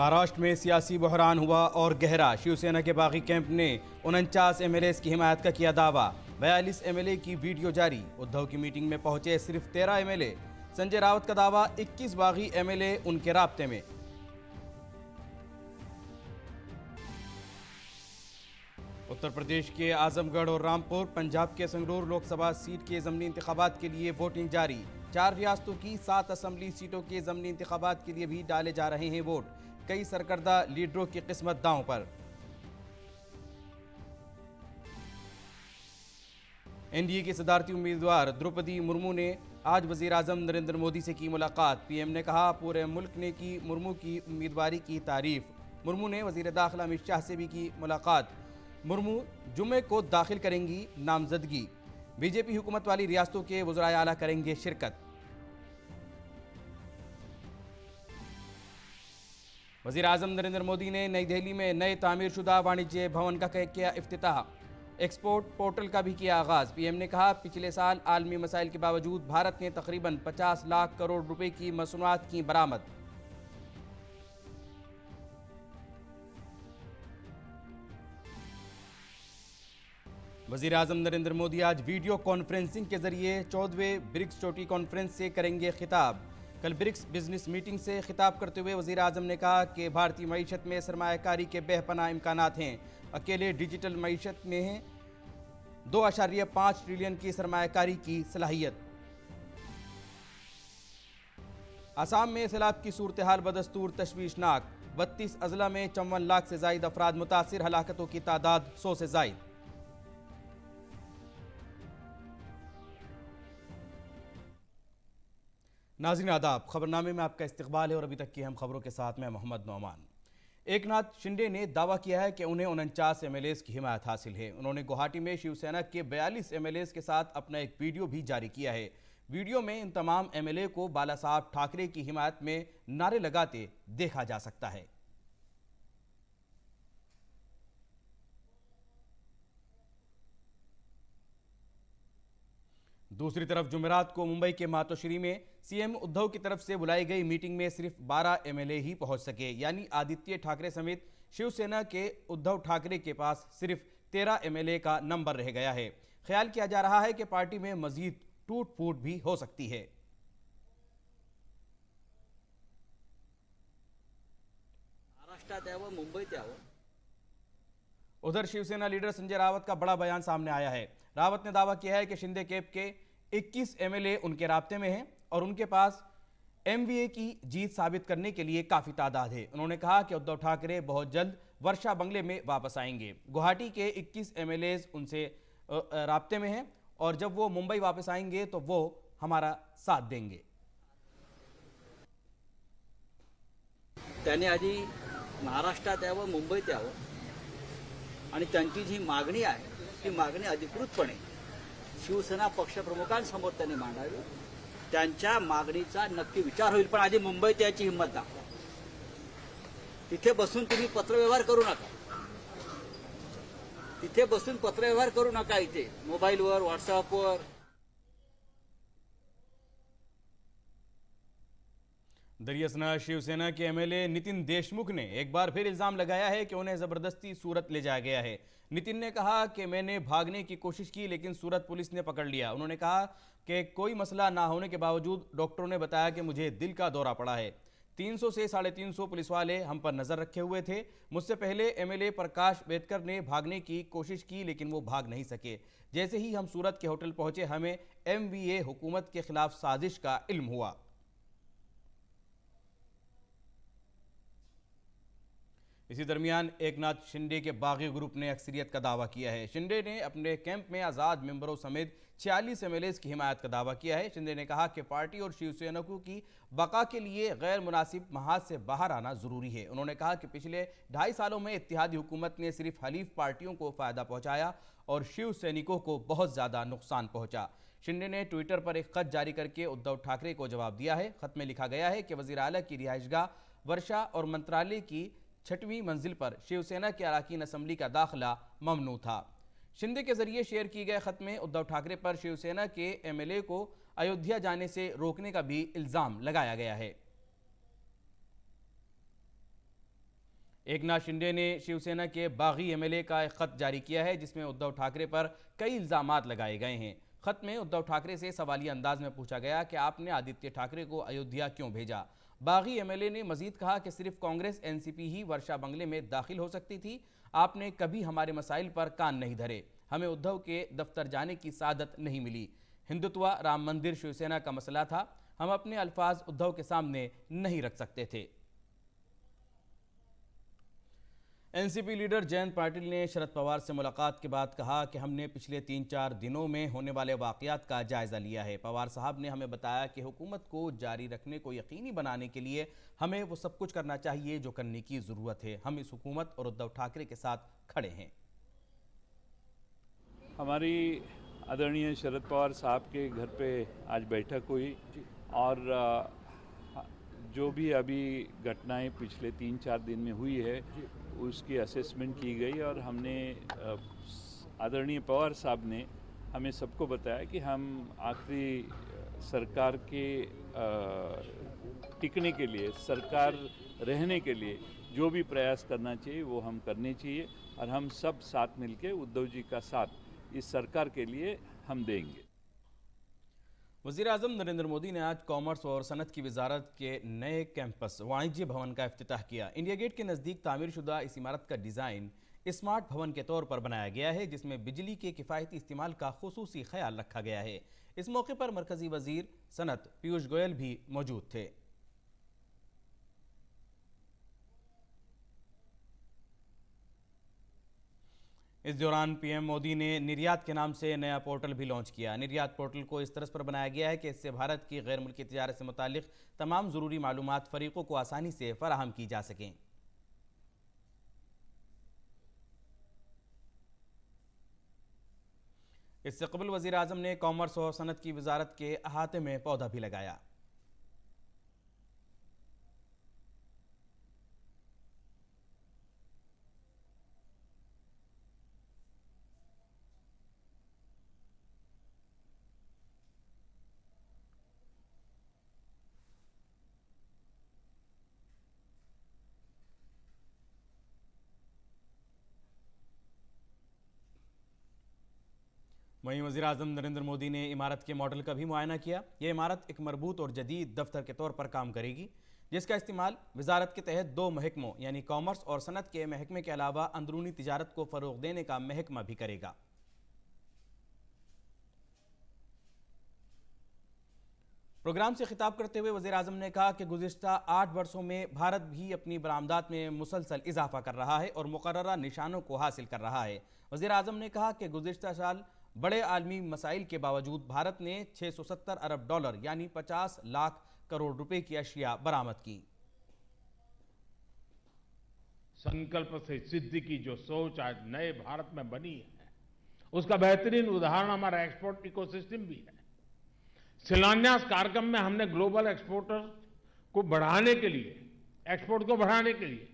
महाराष्ट्र में सियासी बहरान हुआ और गहरा। शिवसेना के बागी कैंप ने 49 एमएलए की हिमायत का किया दावा। 42 एमएलए की वीडियो जारी। उद्धव की मीटिंग में पहुंचे सिर्फ 13 एमएलए। संजय रावत का दावा, 21 बागी एमएलए उनके राब्ते में। उत्तर प्रदेश के आजमगढ़ और रामपुर, पंजाब के संगरूर लोकसभा सीट के ज़मीनी इंतखाबात के लिए वोटिंग जारी। 4 रियासतों की 7 असम्बली सीटों के ज़मीनी इंतखाबात के लिए भी डाले जा रहे हैं वोट। कई सरकर्दा लीडरों की किस्मत दांव पर। एनडीए की सदारती उम्मीदवार द्रौपदी मुर्मू ने आज वजीर आजम नरेंद्र मोदी से की मुलाकात। पीएम ने कहा, पूरे मुल्क ने की मुर्मू की उम्मीदवारी की तारीफ। मुर्मू ने वजीर दाखिला अमित शाह से भी की मुलाकात। मुर्मू जुम्मे को दाखिल करेंगी नामजदगी। बीजेपी हुकूमत वाली रियासतों के वज़राए आला करेंगे शिरकत। वज़ीर आज़म नरेंद्र मोदी ने नई दिल्ली में नए तामीरशुदा वाणिज्य भवन का किया इफ्तिताह। एक्सपोर्ट पोर्टल का भी किया आगाज। पीएम ने कहा, पिछले साल आलमी मसाइल के बावजूद भारत ने तकरीबन 50 लाख करोड़ रुपए की मसनूआत की बरामद। वज़ीर आज़म नरेंद्र मोदी आज वीडियो कॉन्फ्रेंसिंग के जरिए 14वें ब्रिक्स चोटी कॉन्फ्रेंस से करेंगे खिताब। कल ब्रिक्स बिजनेस मीटिंग से खिताब करते हुए वज़ीर आज़म ने कहा कि भारतीय मईशत में सरमायाकारी के बेहपनाह इम्कानात हैं। अकेले डिजिटल मईशत में है 2.5 ट्रिलियन की सरमायाकारी की सलाहियत। आसाम में सैलाब की सूरत हाल बदस्तूर तशवीशनाक। 32 अजला में 54 लाख से जायद अफराद मुतासिर, हलाकतों की तादाद 100 से जायद। नाज़रीन आदाब, खबरनामे में आपका इस्तकबाल है और अभी तक की हम खबरों के साथ मैं मोहम्मद नौमान। एकनाथ शिंदे ने दावा किया है कि उन्हें 49 एमएलए की हिमायत हासिल है। उन्होंने गुवाहाटी में शिवसेना के 42 एमएलए के साथ अपना एक वीडियो भी जारी किया है। वीडियो में इन तमाम एमएलए को बाला साहब ठाकरे की हिमायत में नारे लगाते देखा जा सकता है। दूसरी तरफ जुमेरात को मुंबई के मातोश्री में सीएम उद्धव की तरफ से बुलाई गई मीटिंग में सिर्फ 12 एमएलए ही पहुंच सके, यानी आदित्य ठाकरे समेत शिवसेना के उद्धव ठाकरे के पास सिर्फ 13 एमएलए का नंबर रह गया है। ख्याल किया जा रहा है कि पार्टी में मजीद टूट फूट भी हो सकती है। महाराष्ट्रात यावं, मुंबईत यावं। उधर शिवसेना लीडर संजय रावत का बड़ा बयान सामने आया है। रावत ने दावा किया है कि शिंदे कैंप के 21 एमएलए उनके राब्ते में हैं और उनके पास एमवीए की जीत साबित करने के लिए काफी तादाद है। उन्होंने कहा कि उद्धव ठाकरे बहुत जल्द वर्षा बंगले में वापस आएंगे। गुवाहाटी के 21 एमएलए उनसे राब्ते में हैं और जब वो मुंबई वापस आएंगे तो वो हमारा साथ देंगे। त्याने आधी महाराष्ट्रात यावं, मुंबईत यावं आणि त्यांची जी मागणी आहे ती मागणी अधिकृतपणे शिवसेना पक्षप्रमुखांसमोर त्यांनी मांडावी। त्यांच्या मागणीचा नक्की विचार होईल, पण आधी मुंबईत याची हिंमत दाखवा। तिथे बसून तुम्ही पत्रव्यवहार करू नका। तिथे बसून पत्रव्यवहार करू नका। इथे मोबाईलवर, व्हॉट्सअपवर। दरियासना शिवसेना के एमएलए नितिन देशमुख ने एक बार फिर इल्जाम लगाया है कि उन्हें जबरदस्ती सूरत ले जाया गया है। नितिन ने कहा कि मैंने भागने की कोशिश की लेकिन सूरत पुलिस ने पकड़ लिया। उन्होंने कहा कि कोई मसला ना होने के बावजूद डॉक्टरों ने बताया कि मुझे दिल का दौरा पड़ा है। 300 से 350 पुलिस वाले हम पर नजर रखे हुए थे। मुझसे पहले एमएलए प्रकाश बेदकर ने भागने की कोशिश की लेकिन वो भाग नहीं सके। जैसे ही हम सूरत के होटल पहुंचे हमें एमवीए हुकूमत के खिलाफ साजिश का इल्म हुआ। इसी दरमियान एकनाथ शिंदे के बागी ग्रुप ने अक्सरियत का दावा किया है। शिंदे ने अपने कैंप में आज़ाद मेंबरों समेत 46 एमएलए की हिमायत का दावा किया है। शिंदे ने कहा कि पार्टी और शिवसैनिकों की बका के लिए गैर मुनासिब महाज से बाहर आना जरूरी है। उन्होंने कहा कि पिछले 2.5 सालों में इत्तेहादी हुकूमत ने सिर्फ हलीफ पार्टियों को फायदा पहुंचाया और शिव सैनिकों को बहुत ज्यादा नुकसान पहुंचा। शिंदे ने ट्विटर पर एक खत जारी करके उद्धव ठाकरे को जवाब दिया है। खत में लिखा गया है कि वजीर आला की रिहाइशगाह वर्षा और मंत्रालय की 6वीं मंजिल पर शिवसेना के अरकान असम्बली का दाखिला ममनू था। शिंदे के जरिए शेयर किए गए खत में उद्धव ठाकरे पर शिवसेना के एमएलए को अयोध्या जाने से रोकने का भी इल्जाम लगाया गया है। एकनाथ शिंदे ने शिवसेना के बागी एमएलए का एक खत जारी किया है जिसमें उद्धव ठाकरे पर कई इल्जामात लगाए गए हैं। खत में उद्धव ठाकरे से सवालिया अंदाज में पूछा गया कि आपने आदित्य ठाकरे को अयोध्या क्यों भेजा। बागी एमएलए ने मजीद कहा कि सिर्फ कांग्रेस एनसीपी ही वर्षा बंगले में दाखिल हो सकती थी, आपने कभी हमारे मसाइल पर कान नहीं धरे, हमें उद्धव के दफ्तर जाने की सादत नहीं मिली। हिंदुत्व, राम मंदिर, शिवसेना का मसला था, हम अपने अल्फाज उद्धव के सामने नहीं रख सकते थे। एनसीपी लीडर जयंत पाटिल ने शरद पवार से मुलाकात के बाद कहा कि हमने पिछले 3-4 दिनों में होने वाले वाकयात का जायजा लिया है। पवार साहब ने हमें बताया कि हुकूमत को जारी रखने को यकीनी बनाने के लिए हमें वो सब कुछ करना चाहिए जो करने की ज़रूरत है। हम इस हुकूमत और उद्धव ठाकरे के साथ खड़े हैं। हमारी आदरणीय शरद पवार साहब के घर पे आज बैठक हुई और जो भी अभी घटनाएं पिछले 3-4 दिन में हुई है उसकी असेसमेंट की गई और हमने आदरणीय पवार साहब ने हमें सबको बताया कि हम आखिरी सरकार के टिकने के लिए, सरकार रहने के लिए जो भी प्रयास करना चाहिए वो हम करने चाहिए और हम सब साथ मिलके उद्धव जी का साथ इस सरकार के लिए हम देंगे। वज़ीर-ए-आज़म नरेंद्र मोदी ने आज कॉमर्स और सनत की वजारत के नए कैंपस वाणिज्य भवन का इफ्तिताह किया। इंडिया गेट के नज़दीक तामीरशुदा इस इमारत का डिज़ाइन स्मार्ट भवन के तौर पर बनाया गया है जिसमें बिजली के किफ़ायती इस्तेमाल का खुसूसी ख्याल रखा गया है। इस मौके पर मरकज़ी वज़ीर सनत पीयूष गोयल भी मौजूद थे। इस दौरान पीएम मोदी ने निर्यात के नाम से नया पोर्टल भी लॉन्च किया। निर्यात पोर्टल को इस तरह पर बनाया गया है कि इससे भारत की गैर मुल्की तिजारत से मुतालिक तमाम ज़रूरी मालूमात फ़रीक़ों को आसानी से फराहम की जा सकें। इससे कबल वज़ीर-ए-आज़म ने कॉमर्स और सनत की वजारत के अहाते में पौधा भी लगाया। वहीं वज़ीर-ए-आज़म नरेंद्र मोदी ने इमारत के मॉडल का भी मुआयना किया। यह इमारत एक मरबूत और जदीद दफ्तर के तौर पर काम करेगी जिसका इस्तेमाल वजारत के तहत 2 महकमों यानी कॉमर्स और सनत के महकमे के अलावा अंदरूनी तिजारत को फ़रोग़ देने का महकमा भी करेगा। प्रोग्राम से खिताब करते हुए वज़ीर-ए-आज़म ने कहा कि गुज़िश्ता 8 वर्षों में भारत भी अपनी बरामदात में मुसलसल इजाफा कर रहा है और मुकर्ररा निशानों को हासिल कर रहा है। वज़ीर-ए-आज़म ने कहा कि गुज़िश्ता साल बड़े आलमी मसाइल के बावजूद भारत ने $670 अरब यानी 50 लाख करोड़ रुपए की अशिया बरामद की। संकल्प से सिद्धि की जो सोच आज नए भारत में बनी है उसका बेहतरीन उदाहरण हमारा एक्सपोर्ट इकोसिस्टम भी है। शिलान्यास कार्यक्रम में हमने ग्लोबल एक्सपोर्टर को बढ़ाने के लिए, एक्सपोर्ट को बढ़ाने के लिए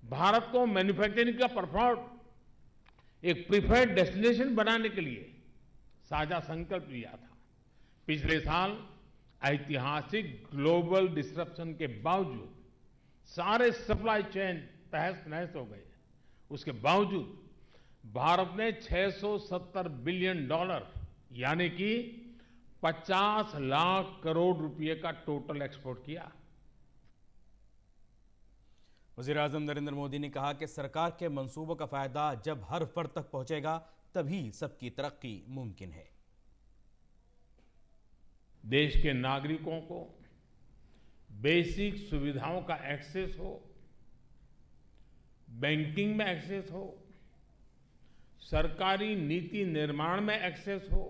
भारत को मैन्युफैक्चरिंग का परफॉर्म एक प्रीफर्ड डेस्टिनेशन बनाने के लिए साझा संकल्प लिया था। पिछले साल ऐतिहासिक ग्लोबल डिस्रप्शन के बावजूद सारे सप्लाई चेन तहस नहस हो गए। उसके बावजूद भारत ने $670 बिलियन यानी कि 50 लाख करोड़ रुपए का टोटल एक्सपोर्ट किया। वज़ीर-ए-आज़म नरेंद्र मोदी ने कहा कि सरकार के मंसूबों का फायदा जब हर फर्द तक पहुंचेगा तभी सबकी तरक्की मुमकिन है। देश के नागरिकों को बेसिक सुविधाओं का एक्सेस हो, बैंकिंग में एक्सेस हो, सरकारी नीति निर्माण में एक्सेस हो,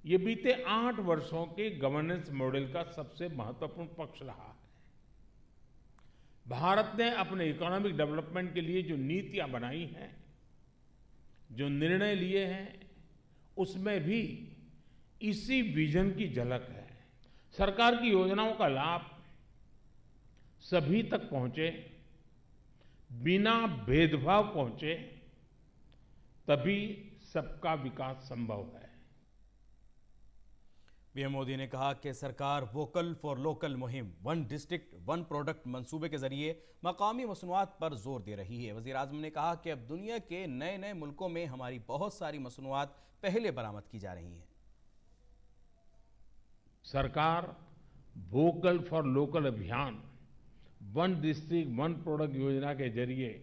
ये बीते 8 वर्षों के गवर्नेंस मॉडल का सबसे महत्वपूर्ण पक्ष रहा है। भारत ने अपने इकोनॉमिक डेवलपमेंट के लिए जो नीतियां बनाई हैं, जो निर्णय लिए हैं, उसमें भी इसी विजन की झलक है। सरकार की योजनाओं का लाभ सभी तक पहुंचे, बिना भेदभाव पहुंचे, तभी सबका विकास संभव है। पीएम मोदी ने कहा कि सरकार वोकल फॉर लोकल मुहिम वन डिस्ट्रिक्ट वन प्रोडक्ट मंसूबे के जरिए मकामी मसनूआत पर जोर दे रही है। वज़ीर आज़म ने कहा कि अब दुनिया के नए नए मुल्कों में हमारी बहुत सारी मसनूआत पहले बरामद की जा रही हैं। सरकार वोकल फॉर लोकल अभियान, वन डिस्ट्रिक्ट वन प्रोडक्ट योजना के जरिए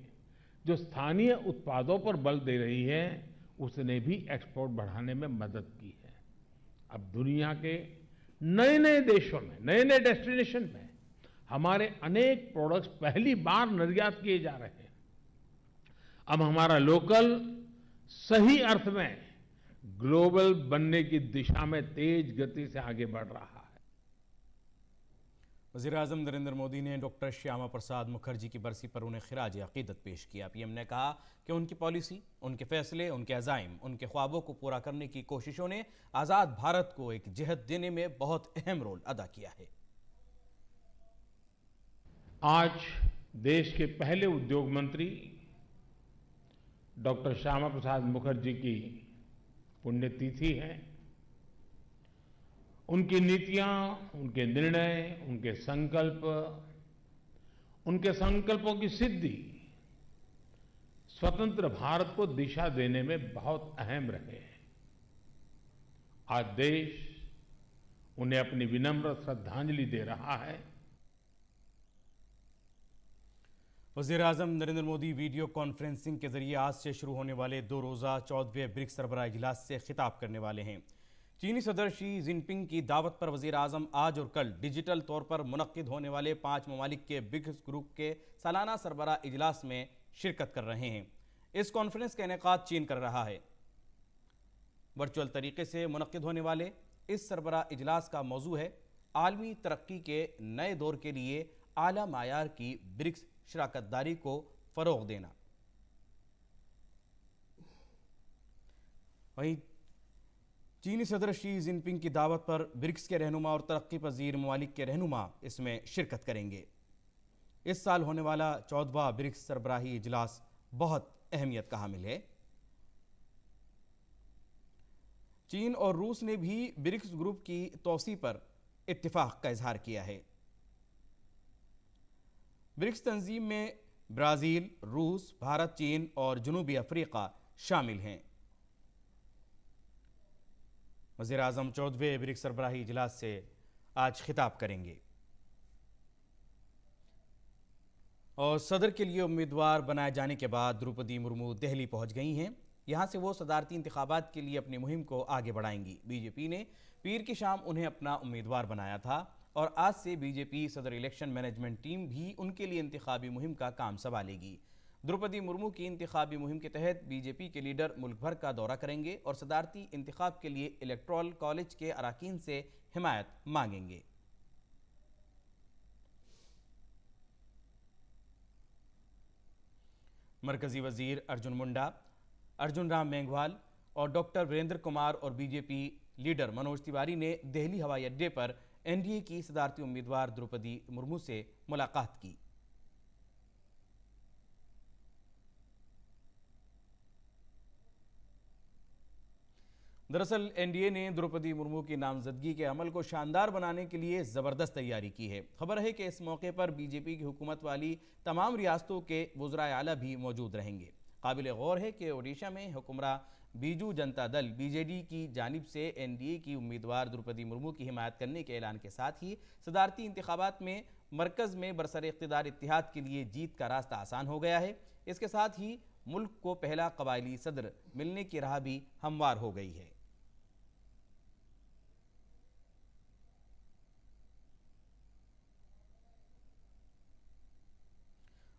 जो स्थानीय उत्पादों पर बल दे रही है, उसने भी एक्सपोर्ट बढ़ाने में मदद की है। अब दुनिया के नए नए देशों में, नए नए डेस्टिनेशन में हमारे अनेक प्रोडक्ट्स पहली बार निर्यात किए जा रहे हैं। अब हमारा लोकल सही अर्थ में ग्लोबल बनने की दिशा में तेज गति से आगे बढ़ रहा है। वज़ीर आज़म नरेंद्र मोदी ने डॉक्टर श्यामा प्रसाद मुखर्जी की बरसी पर उन्हें खिराज अकीदत पेश किया। पीएम ने कहा कि उनकी पॉलिसी, उनके फैसले, उनके अज़ाइम, उनके ख्वाबों को पूरा करने की कोशिशों ने आज़ाद भारत को एक जिहत देने में बहुत अहम रोल अदा किया है। आज देश के पहले उद्योग मंत्री डॉक्टर श्यामा प्रसाद मुखर्जी की पुण्यतिथि है। उनकी नीतियां, उनके निर्णय, उनके संकल्पों की सिद्धि स्वतंत्र भारत को दिशा देने में बहुत अहम रहे हैं। आज देश उन्हें अपनी विनम्र श्रद्धांजलि दे रहा है। वज़ीर आज़म नरेंद्र मोदी वीडियो कॉन्फ्रेंसिंग के जरिए आज से शुरू होने वाले 2 रोज़ा 14वें ब्रिक्स सरबराह इजलास से खिताब करने वाले हैं। चीनी सदर शी जिनपिंग की दावत पर वज़ीर आज़म आज और कल डिजिटल तौर पर मुनक्किद होने वाले 5 ममालिक के ब्रिक्स ग्रुप के सालाना सरबराह इजलास में शिरकत कर रहे हैं। इस कॉन्फ्रेंस का इनेकाद चीन कर रहा है। वर्चुअल तरीके से मुनक्किद होने वाले इस सरबराह इजलास का मौजू है आलमी तरक्की के नए दौर के लिए आला मायार की ब्रिक्स शराकतदारी को फ़रोग़ देना। वहीं चीनी सदर शी जिनपिंग की दावत पर ब्रिक्स के रहनुमा और तरक्की पजीर ममालिक के रहनुमा इसमें शिरकत करेंगे। इस साल होने वाला 14वां ब्रिक्स सरबराही इजलास बहुत अहमियत का हामिल है। चीन और रूस ने भी ब्रिक्स ग्रुप की तोसी पर इत्तिफाक का इजहार किया है। ब्रिक्स तंजीम में ब्राज़ील, रूस, भारत, चीन और जनूबी अफ्रीका शामिल हैं। वज़ीर आज़म 14वें ब्रिक्स सरबराही इजलास से आज खिताब करेंगे। और सदर के लिए उम्मीदवार बनाए जाने के बाद द्रौपदी मुर्मू दिल्ली पहुंच गई हैं। यहां से वो सदारती इंतखाबात के लिए अपनी मुहिम को आगे बढ़ाएंगी। बीजेपी ने पीर की शाम उन्हें अपना उम्मीदवार बनाया था और आज से बीजेपी सदर इलेक्शन मैनेजमेंट टीम भी उनके लिए इंतखाबी मुहिम का काम संभालेगी। द्रौपदी मुर्मू की इंतखाबी मुहिम के तहत बीजेपी के लीडर मुल्क भर का दौरा करेंगे और सदारती इंतखाब के लिए इलेक्टोरल कॉलेज के अराकीन से हिमायत मांगेंगे। मरकजी वजीर अर्जुन मुंडा, अर्जुन राम मेघवाल और डॉक्टर वीरेंद्र कुमार और बीजेपी लीडर मनोज तिवारी ने दिल्ली हवाई अड्डे पर एनडीए की सदारती उम्मीदवार द्रौपदी मुर्मू से मुलाकात की। दरअसल एनडीए ने द्रौपदी मुर्मू की नामजदगी के अमल को शानदार बनाने के लिए ज़बरदस्त तैयारी की है। खबर है कि इस मौके पर बीजेपी की हुकूमत वाली तमाम रियासतों के वज़राए आला भी मौजूद रहेंगे। काबिल गौर है कि ओडिशा में हुक्मरां बीजू जनता दल बीजेडी की जानिब से एनडीए की उम्मीदवार द्रौपदी मुर्मू की हिमायत करने के ऐलान के साथ ही सदारती इंतखाबात में मरकज़ में बरसर इख्तिदार इत्तिहाद के लिए जीत का रास्ता आसान हो गया है। इसके साथ ही मुल्क को पहला कबायली सदर मिलने की राह भी हमवार हो गई है।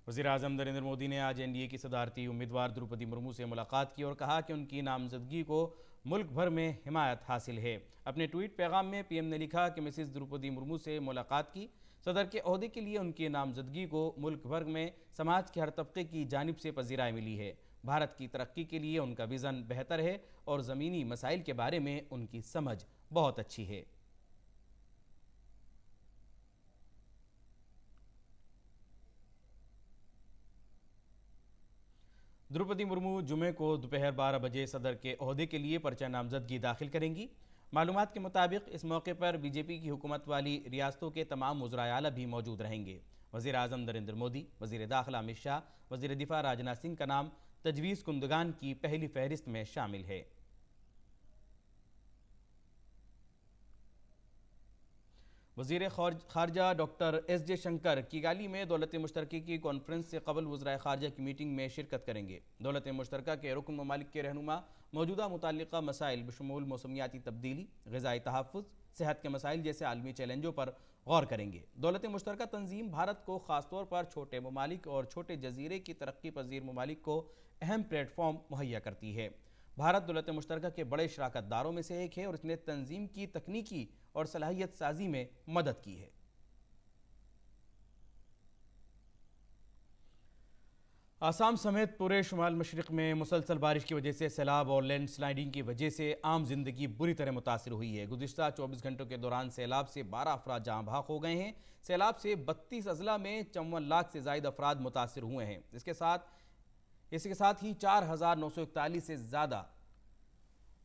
वज़ीर आज़म नरेंद्र मोदी ने आज एनडीए की सदारती उम्मीदवार द्रौपदी मुर्मू से मुलाकात की और कहा कि उनकी नामजदगी को मुल्क भर में हिमायत हासिल है। अपने ट्वीट पैगाम में पीएम ने लिखा कि मिसेस द्रौपदी मुर्मू से मुलाकात की सदर के ओहदे के लिए उनकी नामजदगी को मुल्क भर में समाज के हर तबके की जानिब से पजीराई मिली है। भारत की तरक्की के लिए उनका विज़न बेहतर है और ज़मीनी मसाइल के बारे में उनकी समझ बहुत अच्छी है। द्रौपदी मुर्मू जुमे को दोपहर 12 बजे सदर के ओहदे के लिए पर्चा नामजदगी दाखिल करेंगी। मालूमात के मुताबिक इस मौके पर बीजेपी की हुकूमत वाली रियासतों के तमाम वज़राए आला भी मौजूद रहेंगे। वज़ीर आज़म नरेंद्र मोदी, वज़ीर दाखिला अमित शाह, वज़ीर दिफा राजनाथ सिंह का नाम तजवीज़ कुंदगान की पहली फहरिस्त में शामिल है। वज़ीर खारजा डॉक्टर एस जयशंकर किगाली में दौलत मुश्तरका की कॉन्फ्रेंस से कबल वज़राए खारजा की मीटिंग में शिरकत करेंगे। दौलत मुश्तरका के रुकन ममालिक के रहनुमा मौजूदा मुताल्लिक़ा मसाइल बशमूल मौसमियाती तब्दीली, ग़िज़ाई तहफ़्फ़ुज़, सेहत के मसाइल जैसे आलमी चैलेंजों पर गौर करेंगे। दौलत मुश्तरका तंजीम भारत को ख़ासतौर पर छोटे ममालिक और छोटे जजीरे की तरक्की पजीर ममालिक को अहम प्लेटफॉर्म मुहैया करती है। भारत दौलत मुश्तरका के बड़े शराकतदारों में से एक है और इसने तंजीम की तकनीकी और सलाहियत साजी में मदद की है। आसाम समेत पूरे शुमाल मशरिक़ में मुसलसल बारिश की वजह से सैलाब और लैंड स्लाइडिंग की वजह से आम जिंदगी बुरी तरह मुतासिर हुई है। गुज़िश्ता 24 घंटों के दौरान सैलाब से 12 अफराद जहाँ बहक हो गए हैं। सैलाब से 32 अजला में 54 लाख से ज़ायद अफराद मुतासिर हुए हैं। इसके साथ ही 4,941 से ज़्यादा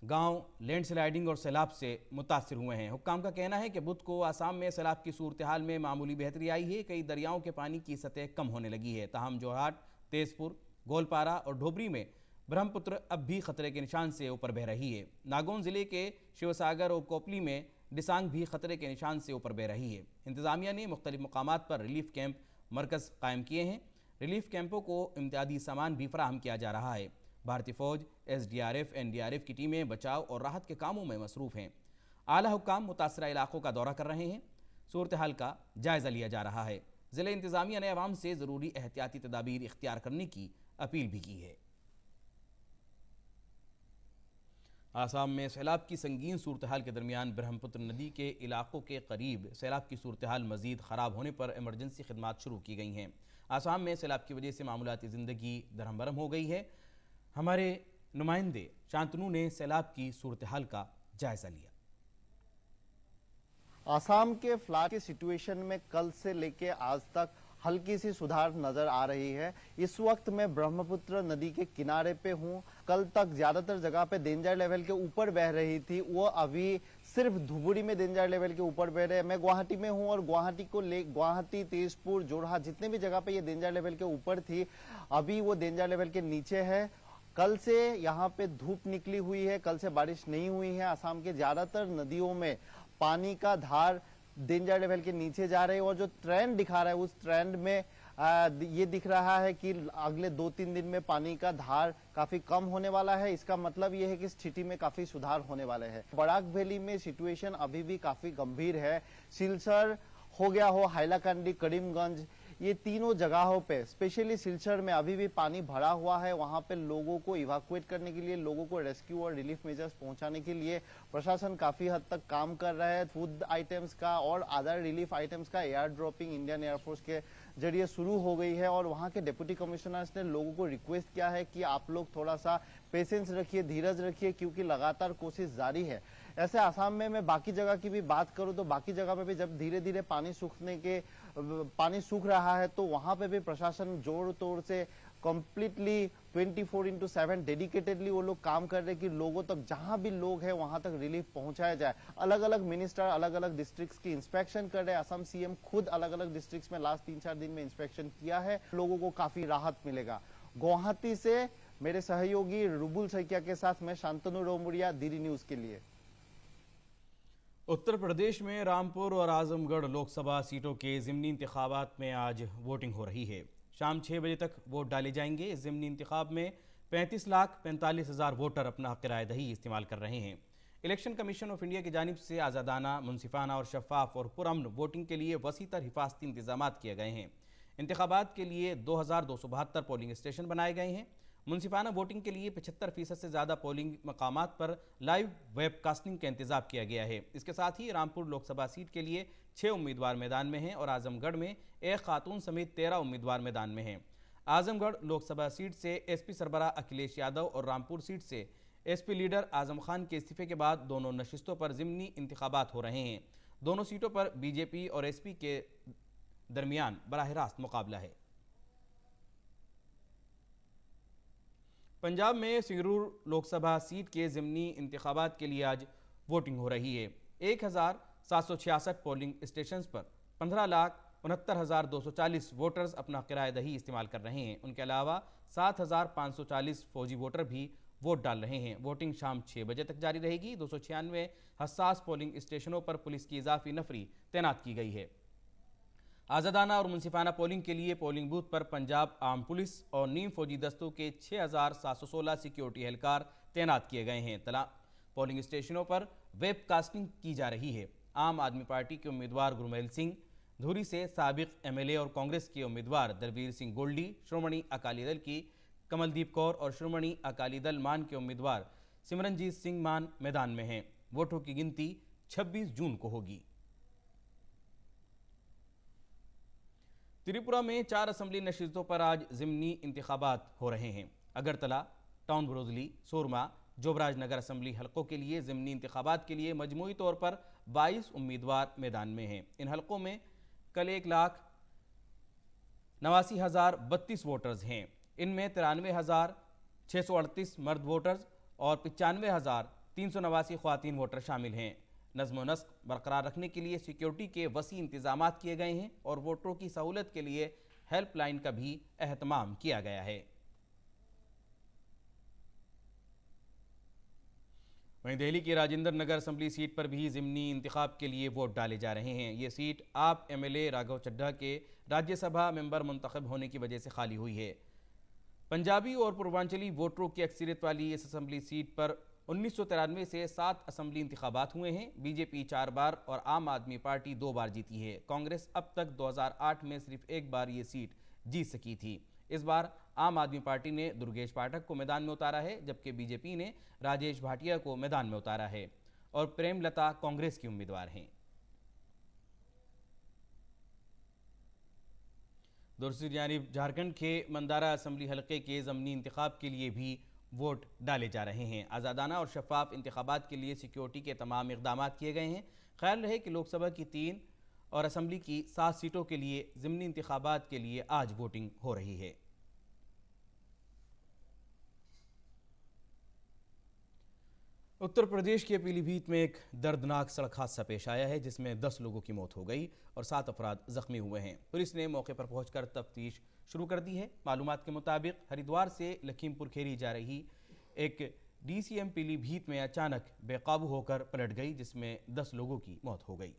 गांव लैंड स्लाइडिंग और सैलाब से मुतासिर हुए हैं। हुक्काम का कहना है कि बुध को आसाम में सैलाब की सूरत हाल में मामूली बेहतरी आई है। कई दरियाओं के पानी की सतह कम होने लगी है। ताहम जोरहाट, तेजपुर, गोलपारा और ढोबरी में ब्रह्मपुत्र अब भी खतरे के निशान से ऊपर बह रही है। नागौन जिले के शिवसागर और कोपली में डिसांग भी खतरे के निशान से ऊपर बह रही है। इंतजामिया ने मुख्तलिफ मकामात पर रिलीफ कैंप मरकज़ कायम किए हैं। रिलीफ कैंपों को इमदादी सामान भी फराहम किया जा रहा है। भारतीय फौज, SDRF, NDRF की टीमें बचाव और राहत के कामों में मसरूफ़ हैं। आला हुक्काम मुतासरा इलाकों का दौरा कर रहे हैं। सूरत हाल का जायज़ा लिया जा रहा है। ज़िला इंतज़ामिया ने अवाम से ज़रूरी एहतियाती तदाबीर इख्तियार करने की अपील भी की है। आसाम में सैलाब की संगीन सूरत हाल के दरमियान ब्रह्मपुत्र नदी के इलाकों के करीब सैलाब की सूरत हाल मज़ीद ख़राब होने पर एमरजेंसी खिदमात शुरू की गई हैं। आसाम में सैलाब की वजह से मामूलाती ज़िंदगी दरहम बरहम हो गई है। हमारे नुमाइंदे शांतनु ने सैलाब की सूरत हाल का जायजा लिया। आसाम के फ्लड की सिचुएशन में कल से लेके आज तक हल्की सी सुधार नजर आ रही है। इस वक्त मैं ब्रह्मपुत्र नदी के किनारे पे हूँ। कल तक ज्यादातर जगह पे डेंजर लेवल के ऊपर बह रही थी, वो अभी सिर्फ धुबुरी में डेंजर लेवल के ऊपर बह रहे हैं। मैं गुवाहाटी में हूँ और गुवाहाटी, तेजपुर, जोरहाट जितने भी जगह पे ये डेंजर लेवल के ऊपर थी, अभी वो डेंजर लेवल के नीचे है। कल से यहाँ पे धूप निकली हुई है, कल से बारिश नहीं हुई है। असम के ज्यादातर नदियों में पानी का धार डेंजर लेवल के नीचे जा रहे हैं और जो ट्रेंड दिखा रहा है उस ट्रेंड में ये दिख रहा है कि अगले 2-3 दिन में पानी का धार काफी कम होने वाला है। इसका मतलब ये है कि स्थिति में काफी सुधार होने वाले हैं। बराक वैली में सिचुएशन अभी भी काफी गंभीर है। सिलचर हो गया हो, हाइलाकांडी, करीमगंज, ये तीनों जगहों पे स्पेशली सिलचर में अभी भी पानी भरा हुआ है। वहां पे लोगों को इवैक्यूएट करने के लिए, लोगों को रेस्क्यू और रिलीफ मेजर्स पहुंचाने के लिए प्रशासन काफी हद तक काम कर रहा है। फूड आइटम्स का और अदर रिलीफ आइटम्स का एयर ड्रॉपिंग इंडियन एयरफोर्स के जरिए शुरू हो गई है और वहां के डिप्टी कमिश्नर्स ने लोगों को रिक्वेस्ट किया है कि आप लोग थोड़ा सा पेशेंस रखिए, धीरज रखिए, क्योंकि लगातार कोशिश जारी है। ऐसे आसाम में मैं बाकी जगह की भी बात करूं तो बाकी जगह पे भी जब धीरे धीरे पानी सूख रहा है तो वहां पे भी प्रशासन जोर तोड़ से कंप्लीटली 24/7 डेडिकेटेडली वो लोग काम कर रहे हैं कि लोगों तक, जहां भी लोग हैं वहां तक रिलीफ पहुंचाया जाए। अलग अलग मिनिस्टर अलग अलग डिस्ट्रिक्ट्स की इंस्पेक्शन कर रहे हैं। असम सीएम खुद अलग अलग डिस्ट्रिक्ट्स में लास्ट 3-4 दिन में इंस्पेक्शन किया है। लोगों को काफी राहत मिलेगा। गुवाहाटी से मेरे सहयोगी रुबुल सैकिया के साथ मैं शांतनु रोमुड़िया, डीडी न्यूज के लिए। उत्तर प्रदेश में रामपुर और आजमगढ़ लोकसभा सीटों के ज़िमनी इंतखाबात में आज वोटिंग हो रही है। शाम 6 बजे तक वोट डाले जाएंगे। इस ज़िमनी इंतखाब में 35,45,000 वोटर अपना हक़ राय-दही इस्तेमाल कर रहे हैं। इलेक्शन कमीशन ऑफ इंडिया की जानिब से आज़ादाना, मुनसिफाना और शफाफ और पुरअमन वोटिंग के लिए वसीतर हिफाजती इंतजाम किए गए हैं। इंतखाबात के लिए 2,272 पोलिंग स्टेशन बनाए गए हैं। मुनसिफाना वोटिंग के लिए 75% से ज़्यादा पोलिंग मकामात पर लाइव वेबकास्टिंग का इंतजाम किया गया है। इसके साथ ही रामपुर लोकसभा सीट के लिए 6 उम्मीदवार मैदान में हैं और आजमगढ़ में एक खातून समेत 13 उम्मीदवार मैदान में हैं। आजमगढ़ लोकसभा सीट से SP सरबराह अखिलेश यादव और रामपुर सीट से SP लीडर आजम खान के इस्तीफे के बाद दोनों नशिस्तों पर ज़िमनी इंतखाबात हो रहे हैं। दोनों सीटों पर BJP और SP के दरमियान बराह रास्त मुकाबला है। पंजाब में संगरूर लोकसभा सीट के ज़िमनी इंतखाबात के लिए आज वोटिंग हो रही है। 1766 पोलिंग स्टेशंस पर 15,69,240 वोटर्स अपना किराएदही इस्तेमाल कर रहे हैं। उनके अलावा 7,540 फौजी वोटर भी वोट डाल रहे हैं। वोटिंग शाम 6 बजे तक जारी रहेगी। 296 हसास पोलिंग स्टेशनों पर पुलिस की इजाफी नफरी तैनात की गई है। आज़ादाना और मुंसिफाना पोलिंग के लिए पोलिंग बूथ पर पंजाब आर्म पुलिस और नीम फौजी दस्तों के 6,716 सिक्योरिटी एहलकार तैनात किए गए हैं। पोलिंग स्टेशनों पर वेब कास्टिंग की जा रही है। आम आदमी पार्टी के उम्मीदवार गुरमेल सिंह, धुरी से साबिक एमएलए और कांग्रेस के उम्मीदवार दलवीर सिंह गोल्डी, श्रोमणी अकाली दल की कमलदीप कौर और श्रोमणी अकाली दल मान के उम्मीदवार सिमरनजीत सिंह मान मैदान में हैं। वोटों की गिनती 26 जून को होगी। त्रिपुरा में 4 असेंबली नशीतों पर आज ज़िमनी इंतखाबात हो रहे हैं। अगरतला, टाउन ब्रोजली, सोरमा, जोबराजनगर असेंबली हलकों के लिए ज़िमनी इंतखाबात के लिए मजमूई तौर पर 22 उम्मीदवार मैदान में हैं। इन हलकों में कल 1,89,032 वोटर्स हैं। इनमें 93,638 मर्द वोटर्स और 95,389 ख्वातीन वोटर शामिल हैं। नज़्म व नस्क बरकरार रखने के लिए सिक्योरिटी के वसी इंतजाम किए गए हैं और वोटरों की सहूलत के लिए हेल्पलाइन का भी एहतमाम किया गया है। वहीं दिल्ली की राजेंद्र नगर असेंबली सीट पर भी ज़िमनी इंतखाब के लिए वोट डाले जा रहे हैं। ये सीट आप एमएलए राघव चड्ढा के राज्यसभा मेंबर मुंतखब होने की वजह से खाली हुई है। पंजाबी और पूर्वांचली वोटरों की अक्सरियत वाली इस असेंबली सीट पर 1993 से 7 असेंबली इंतखाबात हुए हैं। बीजेपी 4 बार और आम आदमी पार्टी 2 बार जीती है। कांग्रेस अब तक 2008 में सिर्फ 1 बार ये सीट जीत सकी थी। इस बार आम आदमी पार्टी ने दुर्गेश पाठक को मैदान में उतारा है, जबकि बीजेपी ने राजेश भाटिया को मैदान में उतारा है और प्रेमलता कांग्रेस की उम्मीदवार हैं। दूसरी जानिब झारखंड के मंदारा असेंबली हलके के ज़मनी इंतखाब के लिए भी वोट डाले जा रहे हैं। आज़ादाना और शफाफ इंतखाबात के लिए सिक्योरिटी के तमाम इक़दाम किए गए हैं। ख्याल रहे कि लोकसभा की 3 और असेंबली की 7 सीटों के लिए ज़मनी इंतखाबात के लिए आज वोटिंग हो रही है। उत्तर प्रदेश के पीलीभीत में एक दर्दनाक सड़क हादसा पेश आया है, जिसमें 10 लोगों की मौत हो गई और 7 अफराद जख्मी हुए हैं। पुलिस ने मौके पर पहुंचकर तफ्तीश शुरू कर दी है। मालूमात के मुताबिक हरिद्वार से लखीमपुर खेरी जा रही एक डीसीएम पीलीभीत में अचानक बेकाबू होकर पलट गई, जिसमें 10 लोगों की मौत हो गई।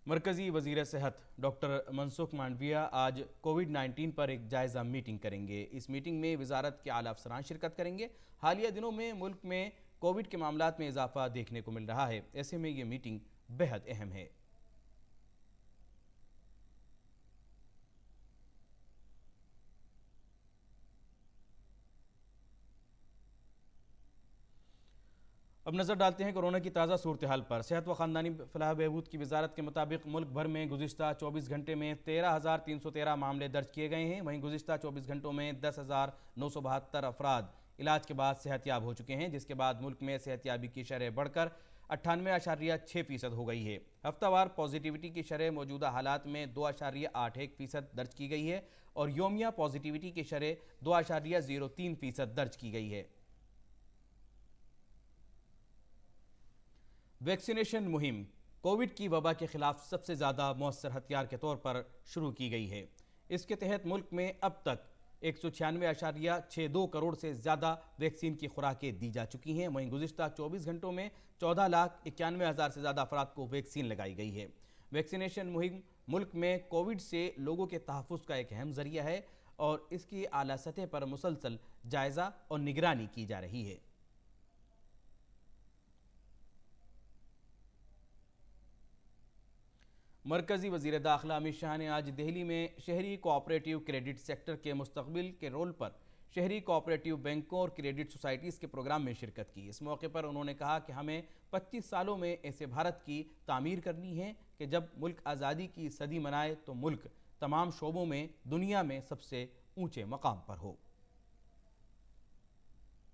मरकजी वजीर सेहत डॉक्टर मनसुख मांडविया आज कोविड-19 पर एक जायज़ा मीटिंग करेंगे। इस मीटिंग में वजारत के आला अफसरान शिरकत करेंगे। हालिया दिनों में मुल्क में कोविड के मामलात में इजाफा देखने को मिल रहा है। ऐसे में ये मीटिंग बेहद अहम है। अब नजर डालते हैं कोरोना की ताज़ा सूरत हाल पर। सेहत व ख़ानदानी फलाह बहबूद की वजारत के मुताबिक मुल्क भर में गुज़िश्ता 24 घंटे में 13,313 मामले दर्ज किए गए हैं। वहीं गुज़िश्ता 24 घंटों में 10,972 अफराद इलाज के बाद सेहतयाब हो चुके हैं, जिसके बाद मुल्क में सेहतयाबी की शरह बढ़कर 98.6% हो गई है। हफ्तावार पॉजिटिविटी की शरह मौजूदा हालात में 2.81% दर्ज की गई है और योमिया पॉजिटिविटी की शरह 2.03% दर्ज की गई है। वैक्सीनेशन मुहिम कोविड की वबा के खिलाफ सबसे ज़्यादा मौसर हथियार के तौर पर शुरू की गई है। इसके तहत मुल्क में अब तक 196.62 करोड़ से ज़्यादा वैक्सीन की खुराकें दी जा चुकी हैं। वहीं गुज़िश्ता 24 घंटों में 14,91,000 से ज़्यादा अफराद को वैक्सीन लगाई गई है। वैक्सीनेशन मुहिम मुल्क में कोविड से लोगों के तहफ़्फ़ुज़ का एक अहम ज़रिया है और इसकी आला सतह पर मुसलसल जायज़ा और निगरानी की जा रही है। मरकजी वज़ीर दाखिला अमित शाह ने आज दिल्ली में शहरी कोऑपरेटिव क्रेडिट सेक्टर के मुस्तकबिल के रोल पर शहरी कोऑपरेटिव बैंकों और क्रेडिट सोसाइटीज़ के प्रोग्राम में शिरकत की। इस मौके पर उन्होंने कहा कि हमें 25 सालों में ऐसे भारत की तामीर करनी है कि जब मुल्क आज़ादी की सदी मनाए तो मुल्क तमाम शोबों में दुनिया में सबसे ऊंचे मकाम पर हो।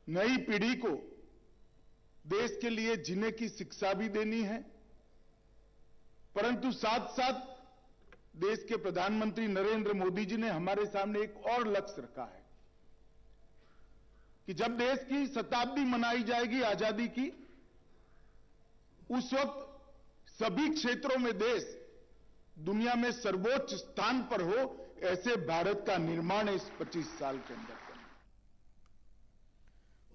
नई पीढ़ी को देश के लिए जीने की शिक्षा भी देनी है, परंतु साथ साथ देश के प्रधानमंत्री नरेंद्र मोदी जी ने हमारे सामने एक और लक्ष्य रखा है कि जब देश की शताब्दी मनाई जाएगी आजादी की, उस वक्त सभी क्षेत्रों में देश दुनिया में सर्वोच्च स्थान पर हो, ऐसे भारत का निर्माण इस 25 साल के अंदर करना।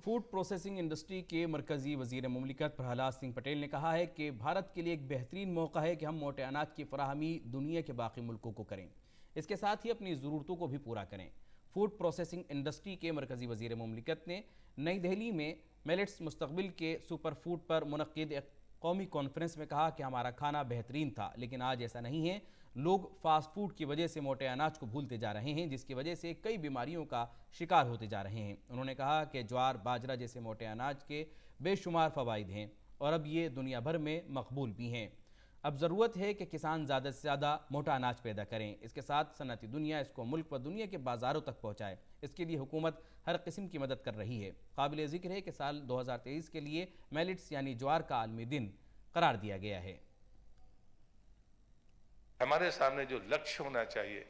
फूड प्रोसेसिंग इंडस्ट्री के मरकजी वजीर मुमलिकत प्रहलाद सिंह पटेल ने कहा है कि भारत के लिए एक बेहतरीन मौका है कि हम मोटे अनाज की फराहमी दुनिया के बाकी मुल्कों को करें, इसके साथ ही अपनी ज़रूरतों को भी पूरा करें। फूड प्रोसेसिंग इंडस्ट्री के मरकजी वजीर मुमलिकत ने नई दिल्ली में मिलेट्स मुस्तकबिल के सुपर फूड पर मुनक्किद एक कौमी कॉन्फ्रेंस में कहा कि हमारा खाना बेहतरीन था, लेकिन आज ऐसा नहीं है। लोग फास्ट फूड की वजह से मोटे अनाज को भूलते जा रहे हैं, जिसकी वजह से कई बीमारियों का शिकार होते जा रहे हैं। उन्होंने कहा कि ज्वार, बाजरा जैसे मोटे अनाज के बेशुमार फ़वाइद हैं और अब ये दुनिया भर में मकबूल भी हैं। अब ज़रूरत है कि किसान ज़्यादा से ज़्यादा मोटा अनाज पैदा करें, इसके साथ सनअती दुनिया इसको मुल्क व दुनिया के बाज़ारों तक पहुँचाए। इसके लिए हुकूमत हर किस्म की मदद कर रही है। काबिल ज़िक्र है कि साल 2023 के लिए मिलेट्स यानी ज्वार का आलमी दिन करार दिया गया है। हमारे सामने जो लक्ष्य होना चाहिए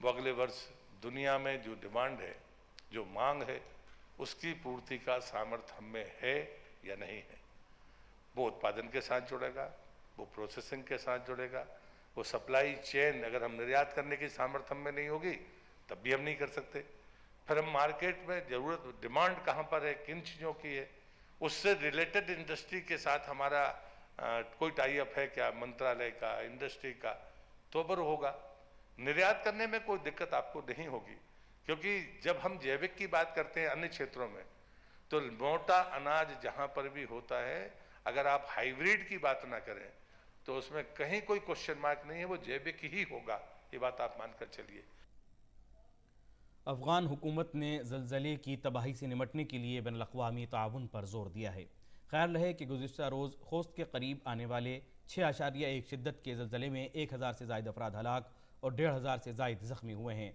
वो अगले वर्ष दुनिया में जो डिमांड है, जो मांग है, उसकी पूर्ति का सामर्थ्य हम में है या नहीं है। वो उत्पादन के साथ जुड़ेगा, वो प्रोसेसिंग के साथ जुड़ेगा, वो सप्लाई चेन, अगर हम निर्यात करने की सामर्थ्य हम में नहीं होगी तब भी हम नहीं कर सकते। फिर हम मार्केट में जरूरत, डिमांड कहाँ पर है, किन चीज़ों की है, उससे रिलेटेड इंडस्ट्री के साथ हमारा कोई टाई अप है क्या, मंत्रालय का, इंडस्ट्री का, तो बर होगा। निर्यात करने में कोई दिक्कत आपको नहीं होगी, क्योंकि जब हम जैविक की बात करते हैं अन्य क्षेत्रों में, तो मोटा अनाज जहां पर भी होता है, अगर आप हाइब्रिड की बात ना करें तो उसमें कहीं कोई क्वेश्चन मार्क नहीं है, वो जैविक ही होगा, ये बात आप मानकर चलिए। अफगान हुकूमत ने ज़लज़ले की तबाही से निमटने के लिए बैनुल अक़वामी ताउन पर जोर दिया है। ख्याल रहे कि गुज़िश्ता रोज़ खोस्त के करीब आने वाले 6.1 शिद्दत के ज़लज़ले में 1000 से ज़ायद अफराद हलाक और 1500 से ज़ायद ज़ख्मी हुए हैं।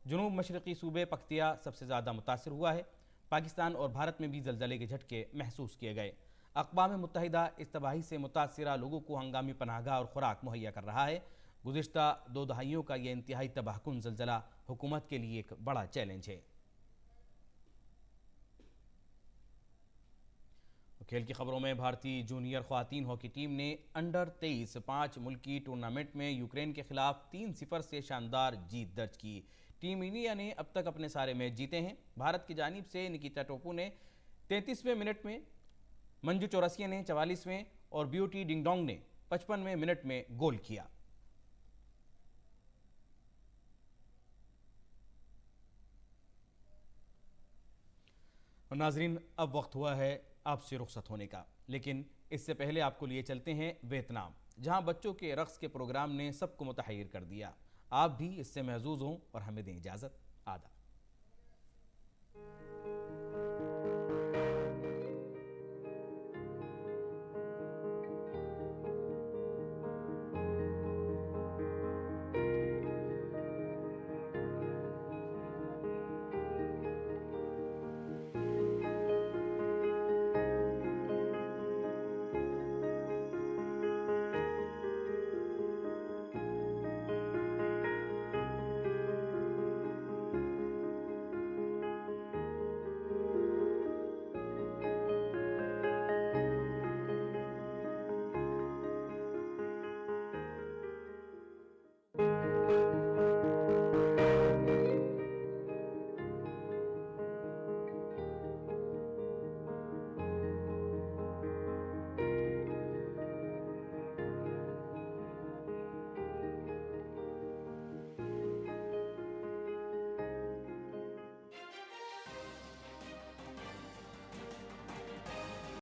जनूब मशरक़ी सूबे पख्तिया सबसे ज़्यादा मुतासिर हुआ है। पाकिस्तान और भारत में भी ज़लज़ले के झटके महसूस किए गए। अक़वाम मुत्तहिदा इस तबाही से मुतासिरा लोगों को हंगामी पनाहगाह और खुराक मुहैया कर रहा है। गुज़िश्ता 2 दहाइयों का यह इंतहाई तबाहकुन ज़लज़ला हुकूमत के लिए एक बड़ा चैलेंज है। खेल की खबरों में भारतीय जूनियर ख्वातीन हॉकी टीम ने अंडर 23 5 मुल्की टूर्नामेंट में यूक्रेन के खिलाफ 3-0 से शानदार जीत दर्ज की। टीम इंडिया ने अब तक अपने सारे मैच जीते हैं। भारत की जानिब से निकिता टोपू ने 33वें मिनट में, मंजू चौरसिया ने 44वें और ब्यूटी डिंगडोंग ने 55वें मिनट में गोल किया। नाजरीन, अब वक्त हुआ है आपसे रुखसत होने का, लेकिन इससे पहले आपको लिए चलते हैं वियतनाम, जहां बच्चों के रक्स के प्रोग्राम ने सबको मुतहय्यर कर दिया। आप भी इससे महजूज हों और हमें दें इजाज़त। आदाब।